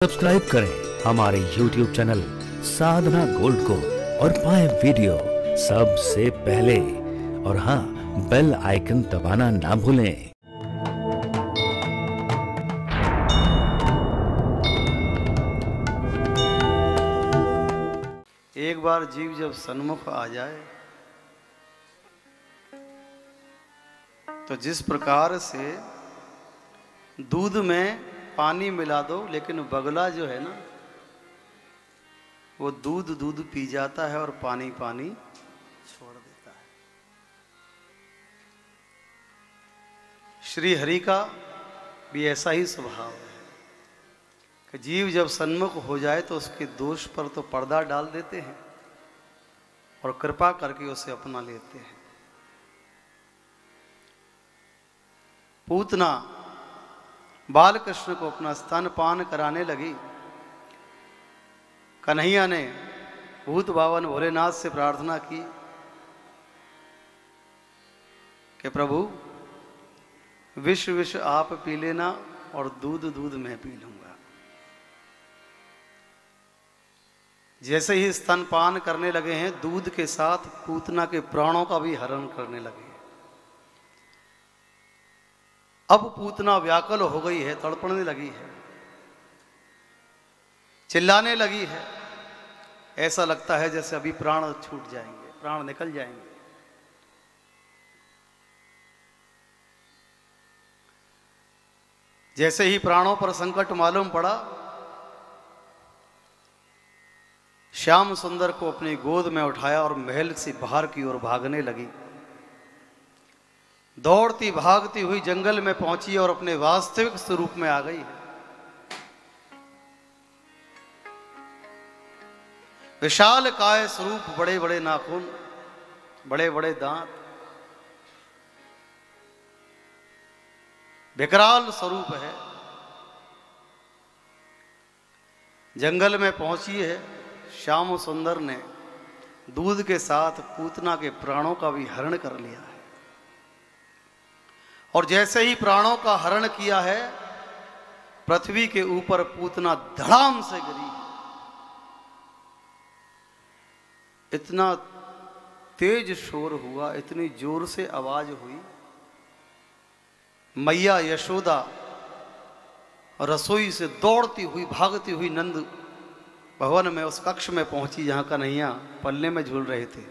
Subscribe करें हमारे YouTube channel साधना gold को और पाएं वीडियो सबसे पहले। और हाँ, बेल आइकन दबाना ना भूलें। एक बार जीव जब सन्मुख आ जाए तो जिस प्रकार से दूध में पानी मिला दो लेकिन बगला जो है ना वो दूध दूध पी जाता है और पानी पानी छोड़ देता है। श्री हरि का भी ऐसा ही स्वभाव है कि जीव जब सन्मुख हो जाए तो उसके दोष पर तो पर्दा डाल देते हैं और कृपा करके उसे अपना लेते हैं। पूतना बाल कृष्ण को अपना स्तनपान कराने लगी। कन्हैया ने भूत भावन भोलेनाथ से प्रार्थना की कि प्रभु विष विष आप पी लेना और दूध दूध मैं पी लूंगा। जैसे ही स्तनपान करने लगे हैं दूध के साथ पूतना के प्राणों का भी हरण करने लगे। अब पूतना व्याकुल हो गई है, तड़पने लगी है, चिल्लाने लगी है। ऐसा लगता है जैसे अभी प्राण छूट जाएंगे, प्राण निकल जाएंगे। जैसे ही प्राणों पर संकट मालूम पड़ा, श्याम सुंदर को अपनी गोद में उठाया और महल से बाहर की ओर भागने लगी। दौड़ती भागती हुई जंगल में पहुंची और अपने वास्तविक स्वरूप में आ गई है। विशाल काय स्वरूप, बड़े बड़े नाखून, बड़े बड़े दांत, विकराल स्वरूप है। जंगल में पहुंची है। श्याम सुंदर ने दूध के साथ पूतना के प्राणों का भी हरण कर लिया है। और जैसे ही प्राणों का हरण किया है, पृथ्वी के ऊपर पूतना धड़ाम से गिरी। इतना तेज शोर हुआ, इतनी जोर से आवाज हुई। मैया यशोदा रसोई से दौड़ती हुई भागती हुई नंद भवन में उस कक्ष में पहुंची जहां कन्हैया पलने में झूल रहे थे।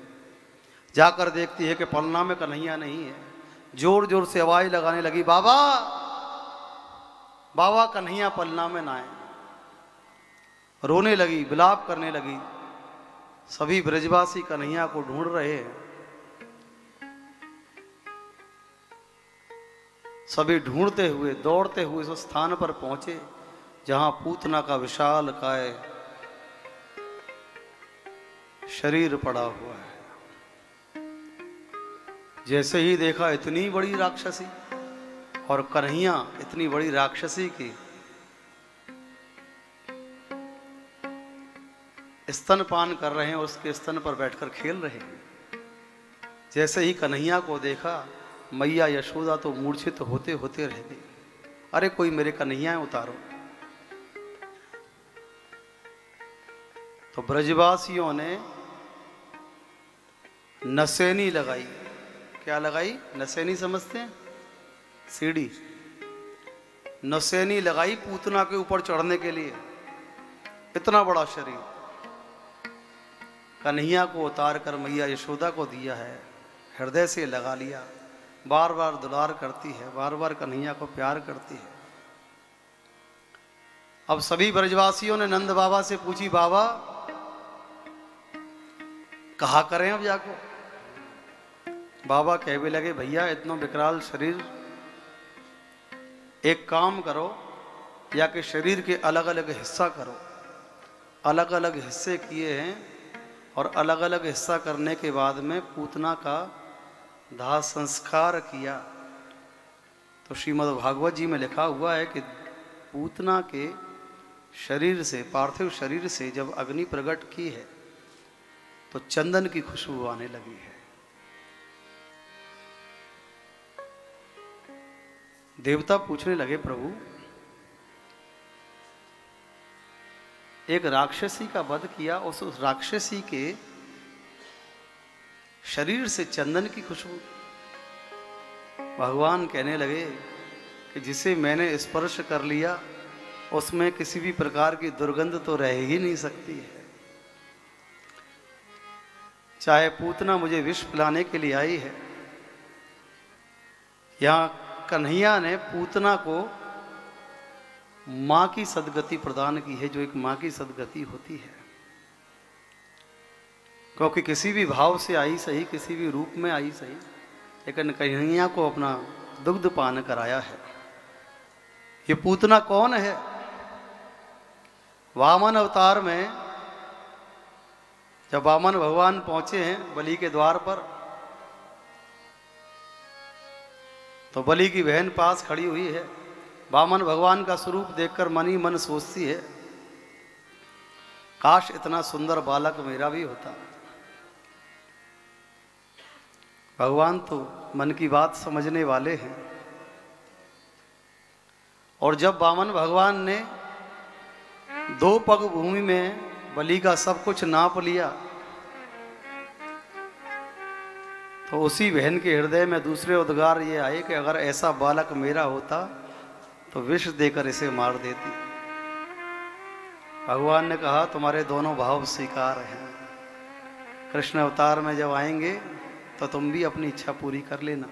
जाकर देखती है कि पलना में कन्हैया नहीं है। जोर जोर से आवाज लगाने लगी, बाबा बाबा कन्हैया पलना में ना आए। रोने लगी, विलाप करने लगी। सभी ब्रजवासी कन्हैया को ढूंढ रहे हैं। सभी ढूंढते हुए दौड़ते हुए उस स्थान पर पहुंचे जहां पूतना का विशाल काय शरीर पड़ा हुआ है। जैसे ही देखा इतनी बड़ी राक्षसी, और कन्हैया इतनी बड़ी राक्षसी की स्तनपान कर रहे हैं, उसके स्तन पर बैठकर खेल रहे हैं। जैसे ही कन्हैया को देखा, मैया यशोदा तो मूर्छित होते होते रह गई। अरे कोई मेरे कन्हैया उतारो। तो ब्रजवासियों ने नसेनी लगाई। क्या लगाई? नसेनी समझते हैं? सीढ़ी। नसेनी लगाई पूतना के ऊपर चढ़ने के लिए। इतना बड़ा शरीर कन्हैया को उतार कर मैया यशोदा को दिया है। हृदय से लगा लिया। बार बार दुलार करती है, बार बार कन्हैया को प्यार करती है। अब सभी ब्रजवासियों ने नंद बाबा से पूछी, बाबा कहा करें अब जाको? बाबा कहने लगे, भैया इतना विकराल शरीर, एक काम करो, या कि शरीर के अलग अलग हिस्सा करो। अलग अलग हिस्से किए हैं और अलग अलग हिस्सा करने के बाद में पूतना का दाह संस्कार किया। तो श्रीमद् भागवत जी में लिखा हुआ है कि पूतना के शरीर से, पार्थिव शरीर से जब अग्नि प्रकट की है तो चंदन की खुशबू आने लगी है। देवता पूछने लगे, प्रभु एक राक्षसी का वध किया। उस राक्षसी के शरीर से चंदन की खुशबू। भगवान कहने लगे कि जिसे मैंने स्पर्श कर लिया उसमें किसी भी प्रकार की दुर्गंध तो रह ही नहीं सकती है। चाहे पूतना मुझे विष पिलाने के लिए आई है, यहाँ कन्हैया ने पूतना को मां की सदगति प्रदान की है, जो एक मां की सदगति होती है। क्योंकि किसी भी भाव से आई सही, किसी भी रूप में आई सही, लेकिन कन्हैया को अपना दुग्ध पान कराया है। ये पूतना कौन है? वामन अवतार में जब वामन भगवान पहुंचे हैं बलि के द्वार पर, तो बलि की बहन पास खड़ी हुई है। वामन भगवान का स्वरूप देखकर मन ही मन सोचती है, काश इतना सुंदर बालक मेरा भी होता। भगवान तो मन की बात समझने वाले हैं। और जब वामन भगवान ने 2 पग भूमि में बलि का सब कुछ नाप लिया, तो उसी बहन के हृदय में दूसरे उद्गार ये आए कि अगर ऐसा बालक मेरा होता तो विष देकर इसे मार देती। भगवान ने कहा तुम्हारे दोनों भाव स्वीकार हैं, कृष्ण अवतार में जब आएंगे तो तुम भी अपनी इच्छा पूरी कर लेना।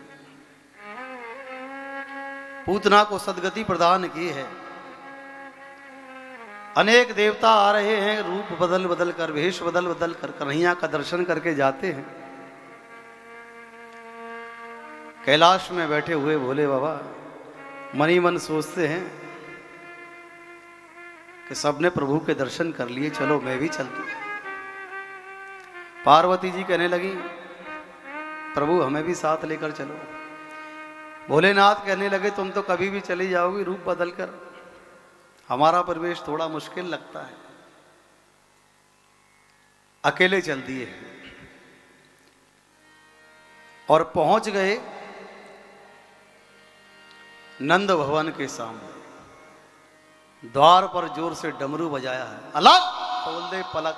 पूतना को सदगति प्रदान की है। अनेक देवता आ रहे हैं, रूप बदल बदल कर, वेश बदल बदल कर कन्हैया का दर्शन करके जाते हैं। कैलाश में बैठे हुए भोले बाबा मन ही मन सोचते हैं कि सबने प्रभु के दर्शन कर लिए, चलो मैं भी चलती। पार्वती जी कहने लगी प्रभु हमें भी साथ लेकर चलो। भोलेनाथ कहने लगे तुम तो कभी भी चली जाओगी रूप बदल कर, हमारा प्रवेश थोड़ा मुश्किल लगता है, अकेले चल दिए। और पहुंच गए नंद भवन के सामने। द्वार पर जोर से डमरू बजाया है, अलग खोल दे पलक।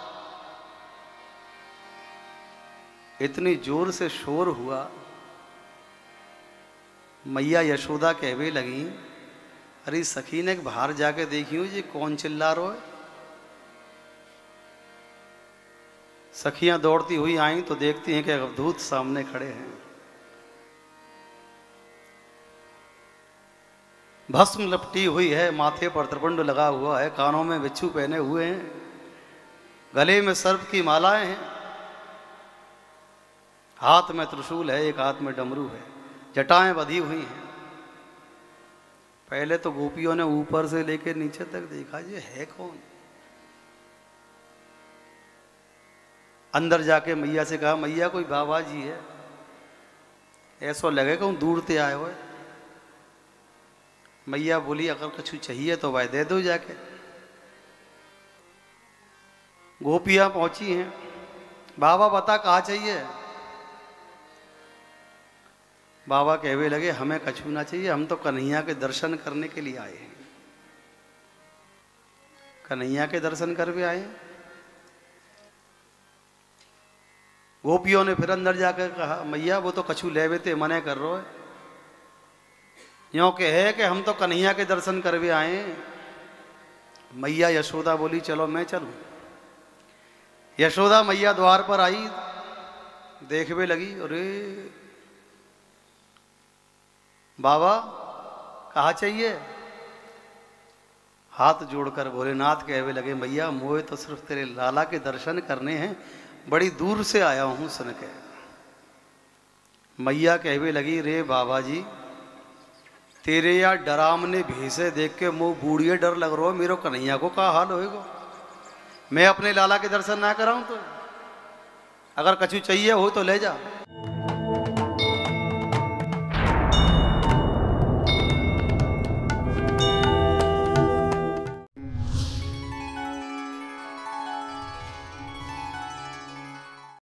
इतनी जोर से शोर हुआ, मैया यशोदा कहवे लगी अरे सखी ने बाहर जाके देखियो जी कौन चिल्ला रहा है। सखियां दौड़ती हुई आई तो देखती हैं कि अवधूत सामने खड़े हैं। भस्म लपटी हुई है, माथे पर त्रिपुंड लगा हुआ है, कानों में बिच्छू पहने हुए हैं, गले में सर्प की मालाएं हैं, हाथ में त्रिशूल है, एक हाथ में डमरू है, जटाएं बंधी हुई हैं। पहले तो गोपियों ने ऊपर से लेकर नीचे तक देखा ये है कौन। अंदर जाके मैया से कहा मैया कोई बाबा जी है, ऐसा लगे कहूं दूर से आए हुए। मैया बोली अगर कुछ चाहिए तो भाई दे दो जाके। गोपियां पहुंची हैं, बाबा बता कहाँ चाहिए। बाबा कहवे लगे हमें कछु ना चाहिए, हम तो कन्हैया के दर्शन करने के लिए आए हैं। कन्हैया के दर्शन कर भी आए। गोपियों ने फिर अंदर जाकर कहा मैया वो तो कछु ले बेते मने कर रहे है, यों के है कि हम तो कन्हैया के दर्शन कर भी आए। मैया यशोदा बोली चलो मैं चलूं। यशोदा मैया द्वार पर आई, देखवे लगी अरे बाबा कहाँ चाहिए। हाथ जोड़कर भोलेनाथ कहवे लगे मैया मोए तो सिर्फ तेरे लाला के दर्शन करने हैं, बड़ी दूर से आया हूं सुन के। मैया कहवे लगी रे बाबा जी तेरे या डरामने भेसे देख के मुँह बूढ़िए डर लग रहा हो, मेरे कन्हैया को क्या हाल होएगा। मैं अपने लाला के दर्शन ना कराऊं तो अगर कछु चाहिए हो तो ले जा।